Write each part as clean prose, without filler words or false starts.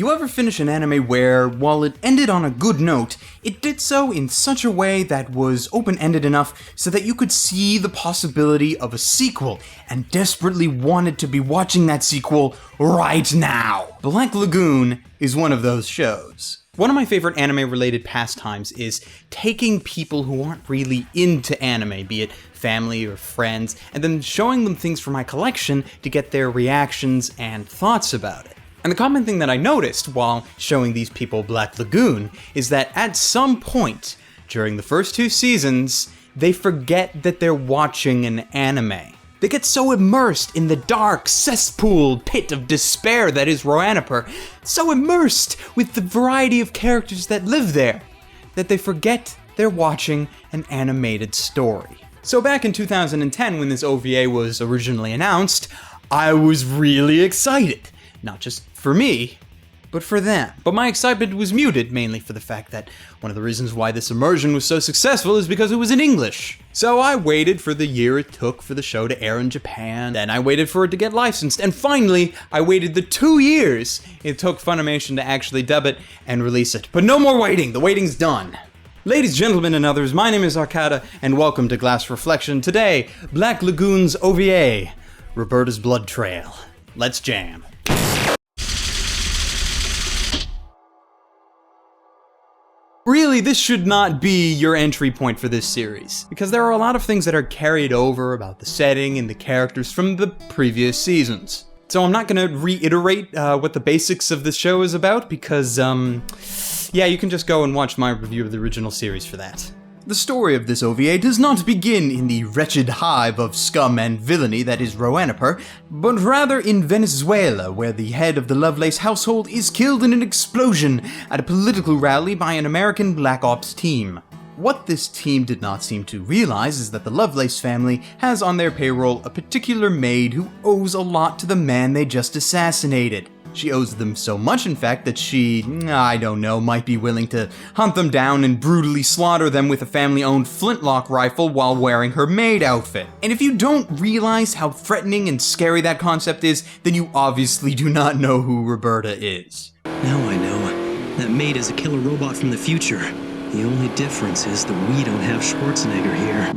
You ever finish an anime where, while it ended on a good note, it did so in such a way that was open-ended enough so that you could see the possibility of a sequel and desperately wanted to be watching that sequel right now? Black Lagoon is one of those shows. One of my favorite anime-related pastimes is taking people who aren't really into anime, be it family or friends, and then showing them things from my collection to get their reactions and thoughts about it. And the common thing that I noticed while showing these people Black Lagoon is that at some point during the first 2 seasons, they forget that they're watching an anime. They get so immersed in the dark cesspool pit of despair that is Roanapur, so immersed with the variety of characters that live there, that they forget they're watching an animated story. So back in 2010, when this OVA was originally announced, I was really excited. Not just for me, but for them. But my excitement was muted, mainly for the fact that one of the reasons why this immersion was so successful is because it was in English. So I waited for the year it took for the show to air in Japan, and I waited for it to get licensed, and finally, I waited the 2 years it took Funimation to actually dub it and release it. But no more waiting, the waiting's done. Ladies, gentlemen, and others, my name is Arcada, and welcome to Glass Reflection. Today, Black Lagoon's OVA, Roberta's Blood Trail. Let's jam. Really, this should not be your entry point for this series, because there are a lot of things that are carried over about the setting and the characters from the previous seasons. So I'm not going to reiterate what the basics of the show is about, because, yeah, you can just go and watch my review of the original series for that. The story of this OVA does not begin in the wretched hive of scum and villainy that is Roanapur, but rather in Venezuela, where the head of the Lovelace household is killed in an explosion at a political rally by an American Black Ops team. What this team did not seem to realize is that the Lovelace family has on their payroll a particular maid who owes a lot to the man they just assassinated. She owes them so much, in fact, that she, I don't know, might be willing to hunt them down and brutally slaughter them with a family-owned flintlock rifle while wearing her maid outfit. And if you don't realize how threatening and scary that concept is, then you obviously do not know who Roberta is. Now I know. That maid is a killer robot from the future. The only difference is that we don't have Schwarzenegger here.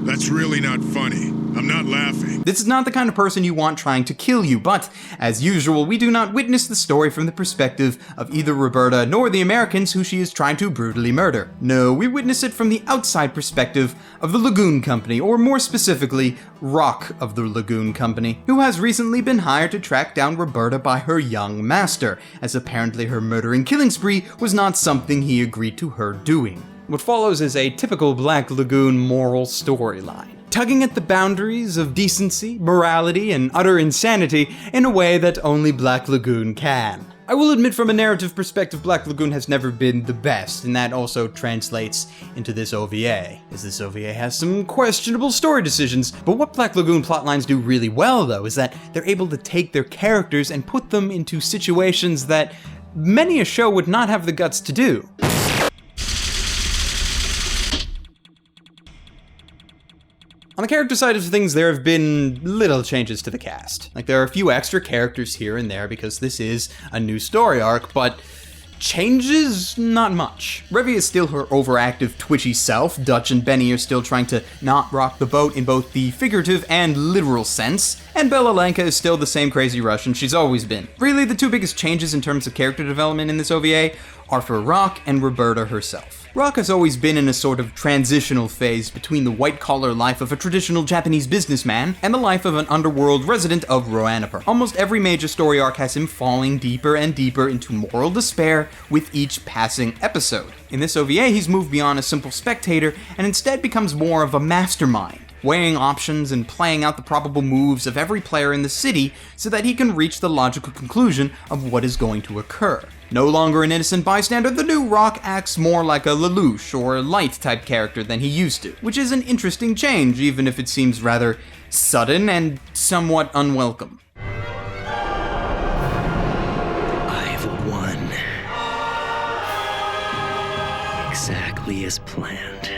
That's really not funny. I'm not laughing. This is not the kind of person you want trying to kill you, but, as usual, we do not witness the story from the perspective of either Roberta nor the Americans who she is trying to brutally murder. No, we witness it from the outside perspective of the Lagoon Company, or more specifically, Rock of the Lagoon Company, who has recently been hired to track down Roberta by her young master, as apparently her murdering killing spree was not something he agreed to her doing. What follows is a typical Black Lagoon moral storyline, tugging at the boundaries of decency, morality, and utter insanity in a way that only Black Lagoon can. I will admit, from a narrative perspective, Black Lagoon has never been the best, and that also translates into this OVA, as this OVA has some questionable story decisions. But what Black Lagoon plotlines do really well, though, is that they're able to take their characters and put them into situations that many a show would not have the guts to do. On the character side of things, there have been little changes to the cast. Like, there are a few extra characters here and there because this is a new story arc, but changes? Not much. Revy is still her overactive, twitchy self. Dutch and Benny are still trying to not rock the boat in both the figurative and literal sense. And Bella Lanka is still the same crazy Russian she's always been. Really, the two biggest changes in terms of character development in this OVA are for Rock and Roberta herself. Rock has always been in a sort of transitional phase between the white-collar life of a traditional Japanese businessman and the life of an underworld resident of Roanapur. Almost every major story arc has him falling deeper and deeper into moral despair with each passing episode. In this OVA, he's moved beyond a simple spectator and instead becomes more of a mastermind, weighing options and playing out the probable moves of every player in the city so that he can reach the logical conclusion of what is going to occur. No longer an innocent bystander, the new Rock acts more like a Lelouch or Light type character than he used to, which is an interesting change, even if it seems rather sudden and somewhat unwelcome. I've won. Exactly as planned.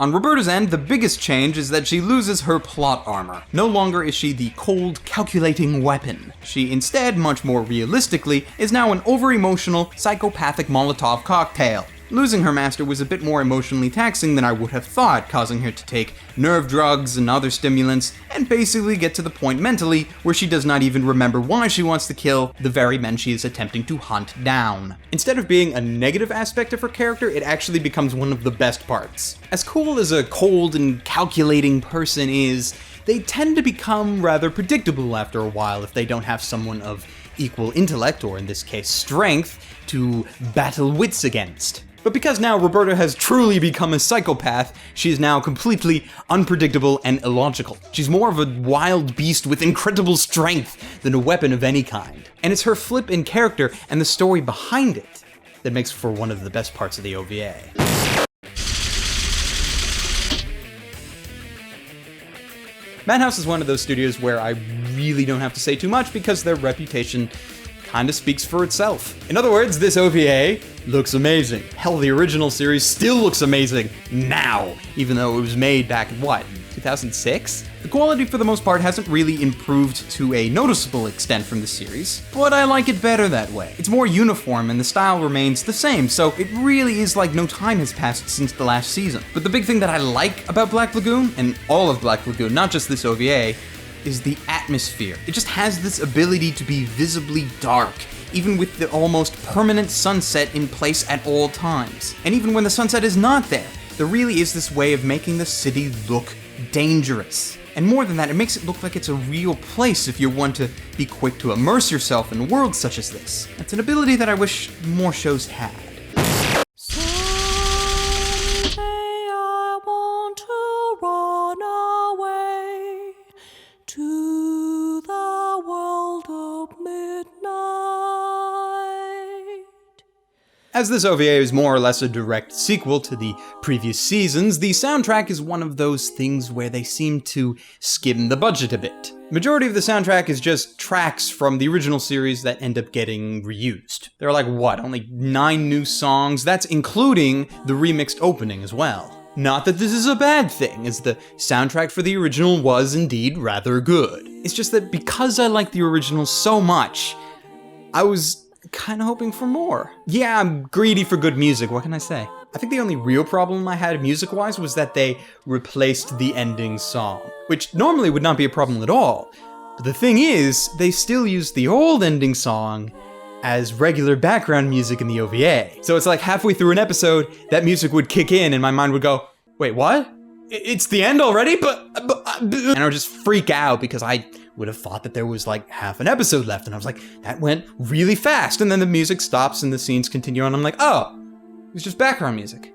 On Roberta's end, the biggest change is that she loses her plot armor. No longer is she the cold, calculating weapon. She instead, much more realistically, is now an over-emotional, psychopathic Molotov cocktail. Losing her master was a bit more emotionally taxing than I would have thought, causing her to take nerve drugs and other stimulants, and basically get to the point mentally where she does not even remember why she wants to kill the very men she is attempting to hunt down. Instead of being a negative aspect of her character, it actually becomes one of the best parts. As cool as a cold and calculating person is, they tend to become rather predictable after a while if they don't have someone of equal intellect, or in this case strength, to battle wits against. But because now Roberta has truly become a psychopath, she is now completely unpredictable and illogical. She's more of a wild beast with incredible strength than a weapon of any kind. And it's her flip in character and the story behind it that makes for one of the best parts of the OVA. Madhouse is one of those studios where I really don't have to say too much because their reputation kinda speaks for itself. In other words, this OVA looks amazing. Hell, the original series still looks amazing now, even though it was made back in what, 2006? The quality for the most part hasn't really improved to a noticeable extent from the series, but I like it better that way. It's more uniform and the style remains the same, so it really is like no time has passed since the last season. But the big thing that I like about Black Lagoon, and all of Black Lagoon, not just this OVA, is the atmosphere. It just has this ability to be visibly dark, even with the almost permanent sunset in place at all times. And even when the sunset is not there really is this way of making the city look dangerous. And more than that, it makes it look like it's a real place if you're one to be quick to immerse yourself in worlds such as this. It's an ability that I wish more shows had. To the world of midnight. As this OVA is more or less a direct sequel to the previous seasons, the soundtrack is one of those things where they seem to skim the budget a bit. Majority of the soundtrack is just tracks from the original series that end up getting reused. There are like, what, only 9 new songs? That's including the remixed opening as well. Not that this is a bad thing, as the soundtrack for the original was indeed rather good. It's just that because I like the original so much, I was kinda hoping for more. Yeah, I'm greedy for good music, what can I say? I think the only real problem I had music-wise was that they replaced the ending song, which normally would not be a problem at all. But the thing is, they still used the old ending song as regular background music in the OVA. So it's like halfway through an episode, that music would kick in and my mind would go, wait, what? It's the end already? And I would just freak out because I would have thought that there was like half an episode left and I was like, that went really fast. And then the music stops and the scenes continue on. I'm like, oh, it's just background music.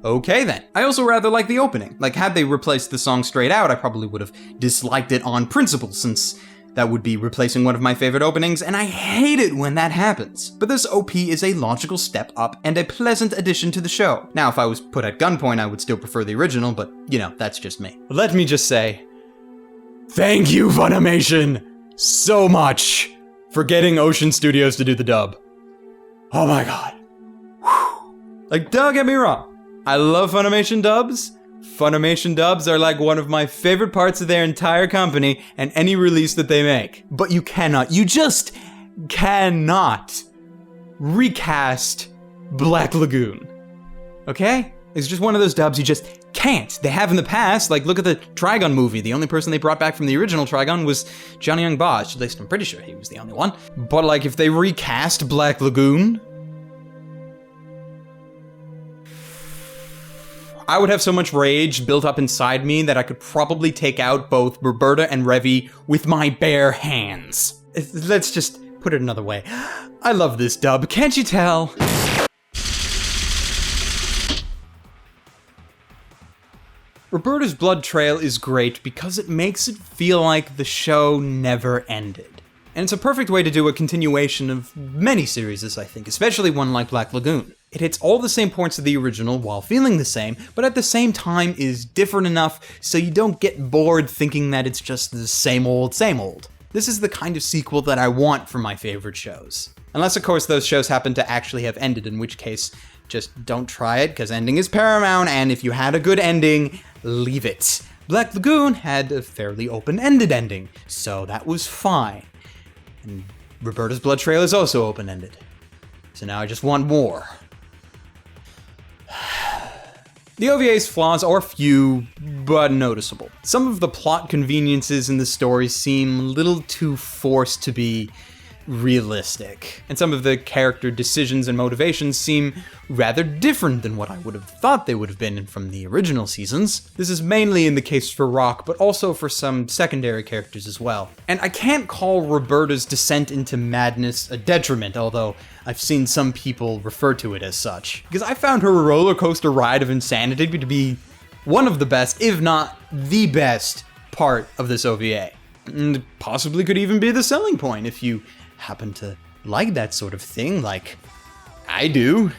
Okay then. I also rather like the opening. Like, had they replaced the song straight out, I probably would have disliked it on principle, since that would be replacing one of my favorite openings, and I hate it when that happens. But this OP is a logical step up and a pleasant addition to the show. Now, if I was put at gunpoint, I would still prefer the original, but, you know, that's just me. Let me just say, thank you, Funimation, so much for getting Ocean Studios to do the dub. Oh my god. Whew. Like, don't get me wrong, I love Funimation dubs. Funimation dubs are like one of my favorite parts of their entire company and any release that they make. But you just cannot recast Black Lagoon. Okay? It's just one of those dubs you just can't. They have in the past, like look at the Trigun movie. The only person they brought back from the original Trigun was Johnny Young Bosch. At least I'm pretty sure he was the only one. But like if they recast Black Lagoon, I would have so much rage built up inside me that I could probably take out both Roberta and Revy with my bare hands. Let's just put it another way. I love this dub, can't you tell? Roberta's blood trail is great because it makes it feel like the show never ended. And it's a perfect way to do a continuation of many series, I think, especially one like Black Lagoon. It hits all the same points of the original while feeling the same, but at the same time is different enough so you don't get bored thinking that it's just the same old, same old. This is the kind of sequel that I want for my favorite shows. Unless, of course, those shows happen to actually have ended, in which case, Just don't try it, because ending is paramount, and if you had a good ending, leave it. Black Lagoon had a fairly open-ended ending, so that was fine. And Roberta's Blood Trail is also open-ended. So now I just want more. The OVA's flaws are few, but noticeable. Some of the plot conveniences in the story seem a little too forced to be realistic, and some of the character decisions and motivations seem rather different than what I would have thought they would have been from the original seasons. This is mainly in the case for Rock, but also for some secondary characters as well. And I can't call Roberta's descent into madness a detriment, although I've seen some people refer to it as such, because I found her roller coaster ride of insanity to be one of the best, if not the best, part of this OVA. And possibly could even be the selling point if you happen to like that sort of thing, like I do.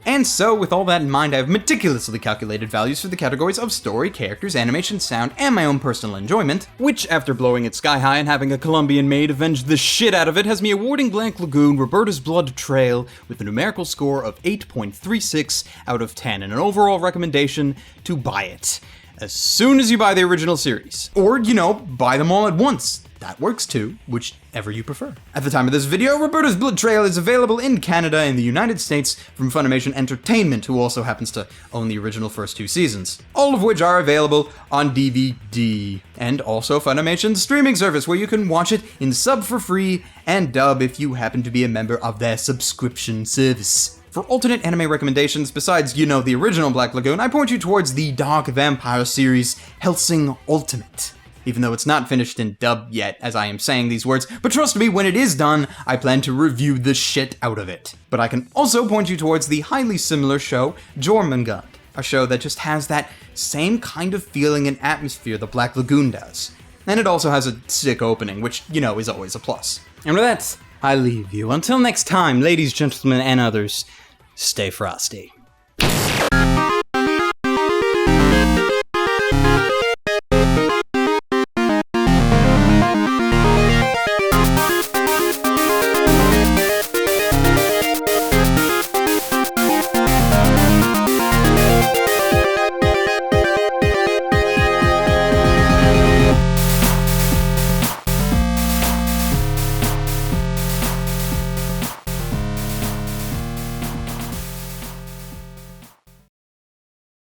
And so, with all that in mind, I have meticulously calculated values for the categories of story, characters, animation, sound, and my own personal enjoyment, which, after blowing it sky high and having a Colombian maid avenge the shit out of it, has me awarding Black Lagoon Roberta's Blood Trail with a numerical score of 8.36 out of 10, and an overall recommendation to buy it as soon as you buy the original series. Or, buy them all at once. That works too, whichever you prefer. At the time of this video, Roberta's Blood Trail is available in Canada and the United States from Funimation Entertainment, who also happens to own the original first 2 seasons. All of which are available on DVD. And also Funimation's streaming service, where you can watch it in sub for free and dub if you happen to be a member of their subscription service. For alternate anime recommendations, besides, the original Black Lagoon, I point you towards the Dark Vampire series, Hellsing Ultimate. Even though it's not finished in dub yet, as I am saying these words, but trust me, when it is done, I plan to review the shit out of it. But I can also point you towards the highly similar show, Jormungand, a show that just has that same kind of feeling and atmosphere that Black Lagoon does. And it also has a sick opening, which, is always a plus. And with that, I leave you. Until next time, ladies, gentlemen, and others, stay frosty.